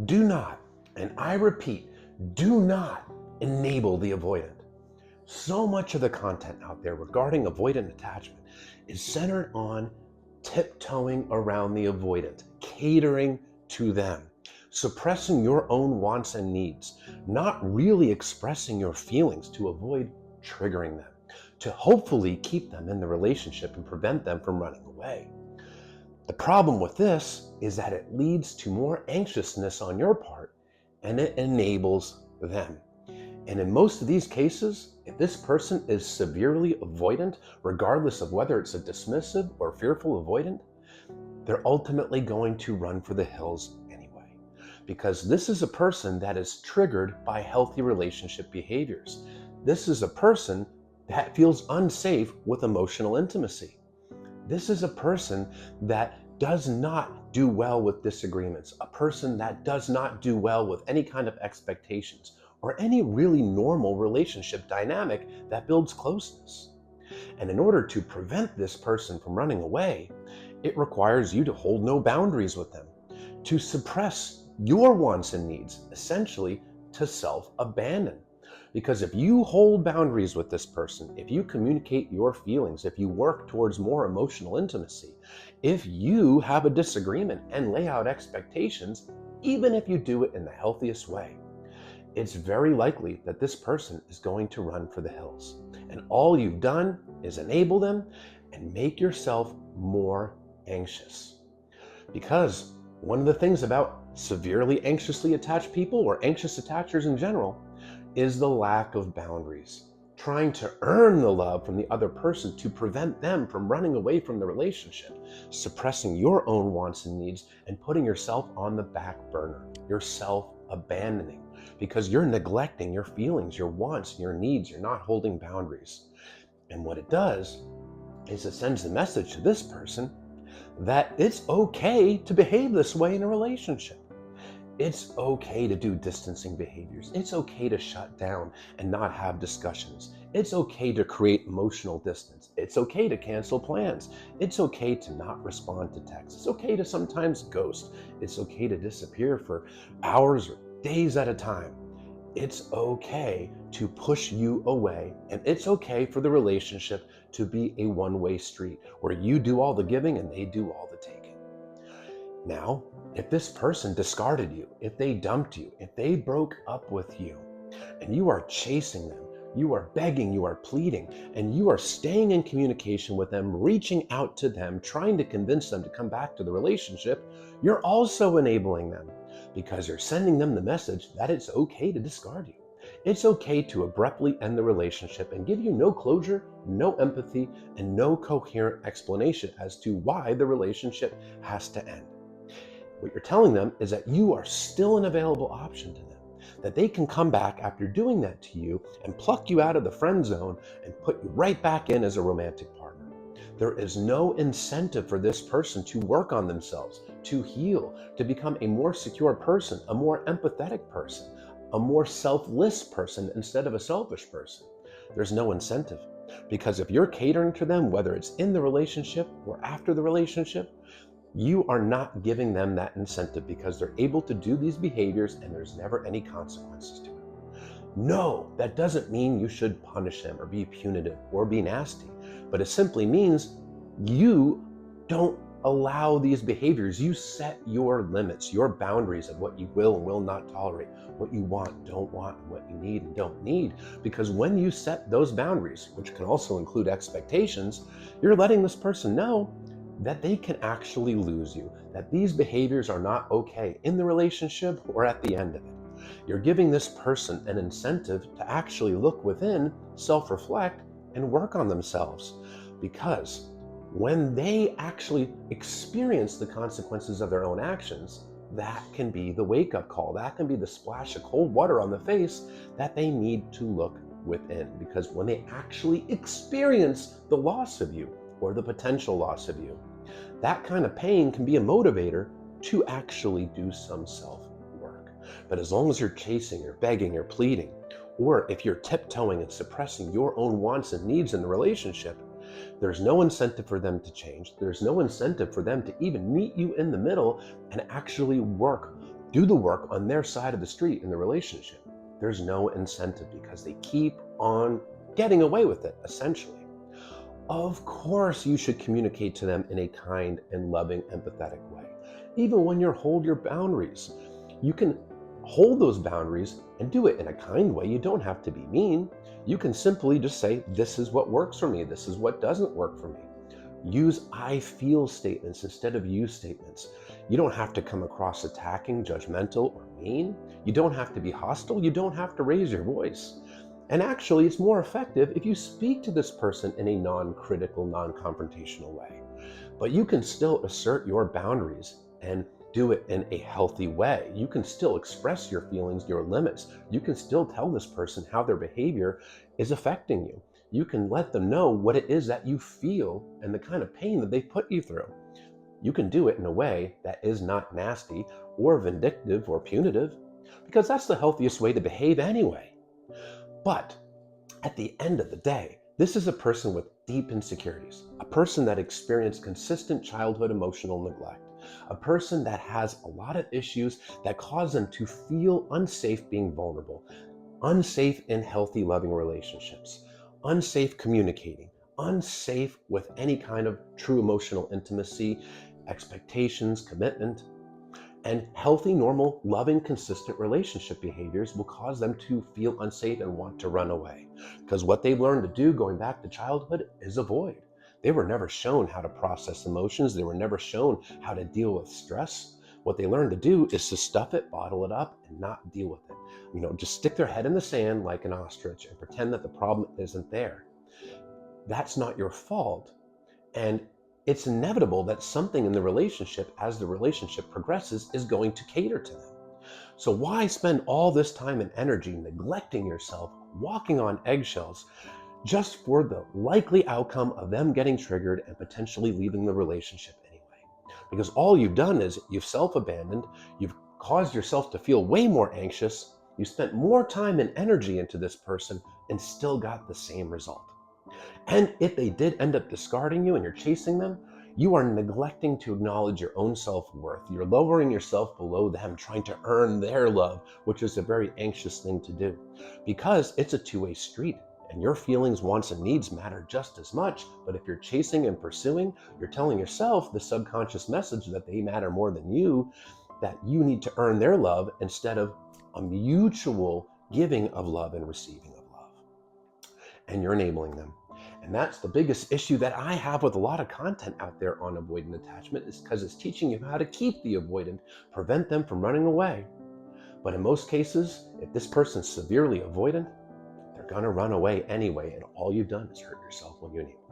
Do not, and I repeat, do not enable the avoidant. So much of the content out there regarding avoidant attachment is centered on tiptoeing around the avoidant, catering to them, suppressing your own wants and needs, not really expressing your feelings to avoid triggering them, to hopefully keep them in the relationship and prevent them from running away. The problem with this is that it leads to more anxiousness on your part and it enables them. And in most of these cases, if this person is severely avoidant, regardless of whether it's a dismissive or fearful avoidant, they're ultimately going to run for the hills anyway. Because this is a person that is triggered by healthy relationship behaviors. This is a person that feels unsafe with emotional intimacy. This is a person that does not do well with disagreements, a person that does not do well with any kind of expectations or any really normal relationship dynamic that builds closeness. And in order to prevent this person from running away, it requires you to hold no boundaries with them, to suppress your wants and needs, essentially to self-abandon. Because if you hold boundaries with this person, if you communicate your feelings, if you work towards more emotional intimacy, if you have a disagreement and lay out expectations, even if you do it in the healthiest way, it's very likely that this person is going to run for the hills. And all you've done is enable them and make yourself more anxious. Because one of the things about severely anxiously attached people, or anxious attachers in general, is the lack of boundaries. Trying to earn the love from the other person to prevent them from running away from the relationship, suppressing your own wants and needs, and putting yourself on the back burner. You're self-abandoning because you're neglecting your feelings, your wants, your needs. You're not holding boundaries. And what it does is it sends the message to this person that it's okay to behave this way in a relationship. It's okay to do distancing behaviors. It's okay to shut down and not have discussions. It's okay to create emotional distance. It's okay to cancel plans. It's okay to not respond to texts. It's okay to sometimes ghost. It's okay to disappear for hours or days at a time. It's okay to push you away, and it's okay for the relationship to be a one-way street where you do all the giving and they do all the taking. Now, if this person discarded you, if they dumped you, if they broke up with you, and you are chasing them, you are begging, you are pleading, and you are staying in communication with them, reaching out to them, trying to convince them to come back to the relationship, you're also enabling them because you're sending them the message that it's okay to discard you. It's okay to abruptly end the relationship and give you no closure, no empathy, and no coherent explanation as to why the relationship has to end. What you're telling them is that you are still an available option to them, that they can come back after doing that to you and pluck you out of the friend zone and put you right back in as a romantic partner. There is no incentive for this person to work on themselves, to heal, to become a more secure person, a more empathetic person, a more selfless person instead of a selfish person. There's no incentive, because if you're catering to them, whether it's in the relationship or after the relationship, you are not giving them that incentive because they're able to do these behaviors and there's never any consequences to it. No, that doesn't mean you should punish them or be punitive or be nasty, but it simply means you don't allow these behaviors. You set your limits, your boundaries of what you will and will not tolerate, what you want, don't want, and what you need and don't need. Because when you set those boundaries, which can also include expectations, you're letting this person know that they can actually lose you, that these behaviors are not okay in the relationship or at the end of it. You're giving this person an incentive to actually look within, self-reflect, and work on themselves. Because when they actually experience the consequences of their own actions, that can be the wake-up call. That can be the splash of cold water on the face that they need to look within. Because when they actually experience the loss of you, or the potential loss of you, that kind of pain can be a motivator to actually do some self-work. But as long as you're chasing, you're begging, you're pleading, or if you're tiptoeing and suppressing your own wants and needs in the relationship, there's no incentive for them to change. There's no incentive for them to even meet you in the middle and actually work do the work on their side of the street in the relationship. There's no incentive because they keep on getting away with it, essentially. Of course, you should communicate to them in a kind and loving, empathetic way. Even when you hold your boundaries, you can hold those boundaries and do it in a kind way. You don't have to be mean. You can simply just say, this is what works for me. This is what doesn't work for me. Use I feel statements instead of you statements. You don't have to come across attacking, judgmental, or mean. You don't have to be hostile. You don't have to raise your voice. And actually, it's more effective if you speak to this person in a non-critical, non-confrontational way. But you can still assert your boundaries and do it in a healthy way. You can still express your feelings, your limits. You can still tell this person how their behavior is affecting you. You can let them know what it is that you feel and the kind of pain that they put you through. You can do it in a way that is not nasty or vindictive or punitive, because that's the healthiest way to behave anyway. But at the end of the day, this is a person with deep insecurities, a person that experienced consistent childhood emotional neglect, a person that has a lot of issues that cause them to feel unsafe being vulnerable, unsafe in healthy, loving relationships, unsafe communicating, unsafe with any kind of true emotional intimacy, expectations, commitment. And healthy, normal, loving, consistent relationship behaviors will cause them to feel unsafe and want to run away. Because what they've learned to do going back to childhood is avoid. They were never shown how to process emotions. They were never shown how to deal with stress. What they learned to do is to stuff it, bottle it up, and not deal with it. Just stick their head in the sand like an ostrich and pretend that the problem isn't there. That's not your fault. And it's inevitable that something in the relationship, as the relationship progresses, is going to cater to them. So why spend all this time and energy neglecting yourself, walking on eggshells, just for the likely outcome of them getting triggered and potentially leaving the relationship anyway? Because all you've done is you've self-abandoned, you've caused yourself to feel way more anxious, you spent more time and energy into this person and still got the same result. And if they did end up discarding you and you're chasing them, you are neglecting to acknowledge your own self-worth. You're lowering yourself below them, trying to earn their love, which is a very anxious thing to do because it's a two-way street and your feelings, wants, and needs matter just as much. But if you're chasing and pursuing, you're telling yourself the subconscious message that they matter more than you, that you need to earn their love instead of a mutual giving of love and receiving of love. And you're enabling them. And that's the biggest issue that I have with a lot of content out there on avoidant attachment, is because it's teaching you how to keep the avoidant, prevent them from running away. But in most cases, if this person's severely avoidant, they're going to run away anyway, and all you've done is hurt yourself when you enable.